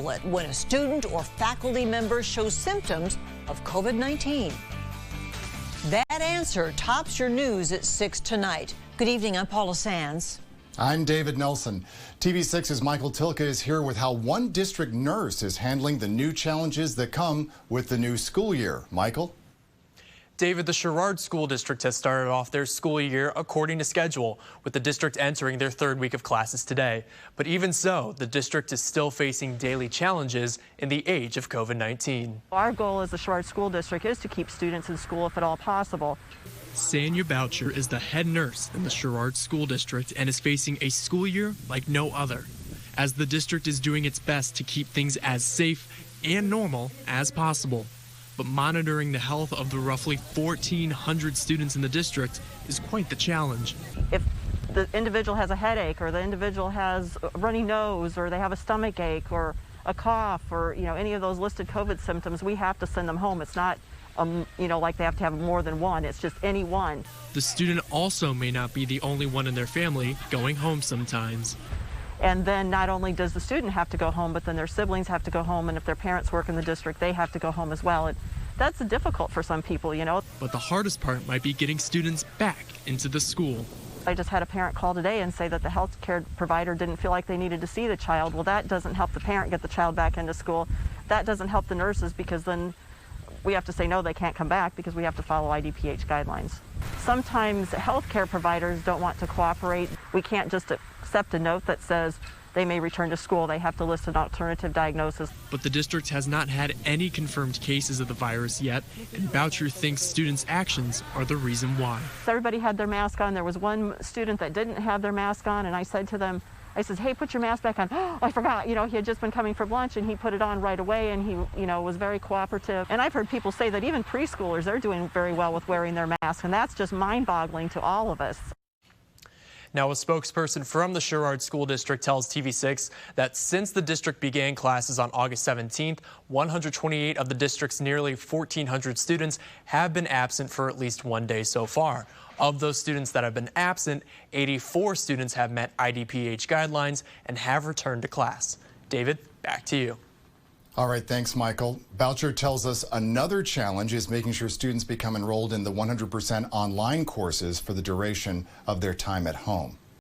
when a student or faculty member shows symptoms of COVID-19? That answer tops your news at 6 tonight. Good evening, I'm Paula Sands. I'm David Nelson. TV6's Michael Tilka is here with how one district nurse is handling the new challenges that come with the new school year. Michael? David, the Sherrard School District has started off their school year according to schedule, with the district entering their third week of classes today. But even so, the district is still facing daily challenges in the age of COVID-19. Our goal as the Sherrard School District is to keep students in school if at all possible. Sanya Boucher is the head nurse in the Sherrard School District and is facing a school year like no other, as the district is doing its best to keep things as safe and normal as possible. But monitoring the health of the roughly 1,400 students in the district is quite the challenge. If the individual has a headache, or the individual has a runny nose, or they have a stomach ache, or a cough, or any of those listed COVID symptoms, we have to send them home. It's not like they have to have more than one. It's just any one. The student also may not be the only one in their family going home sometimes. And then not only does the student have to go home, but then their siblings have to go home, and if their parents work in the district, they have to go home as well. And that's difficult for some people, But the hardest part might be getting students back into the school. I just had a parent call today and say that the health care provider didn't feel like they needed to see the child. Well, that doesn't help the parent get the child back into school. That doesn't help the nurses, because then we have to say no, they can't come back, because we have to follow IDPH guidelines. Sometimes health care providers don't want to cooperate. We can't just accept a note that says they may return to school. They have to list an alternative diagnosis. But the district has not had any confirmed cases of the virus yet, and Boucher thinks students' actions are the reason why. Everybody had their mask on. There was one student that didn't have their mask on, and I said to them, I said, hey, put your mask back on. Oh, I forgot. He had just been coming from lunch, and he put it on right away, and he, was very cooperative. And I've heard people say that even preschoolers, they're doing very well with wearing their mask, and that's just mind-boggling to all of us. Now, a spokesperson from the Sherrard School District tells TV6 that since the district began classes on August 17th, 128 of the district's nearly 1,400 students have been absent for at least one day so far. Of those students that have been absent, 84 students have met IDPH guidelines and have returned to class. David, back to you. All right, thanks, Michael. Boucher tells us another challenge is making sure students become enrolled in the 100% online courses for the duration of their time at home.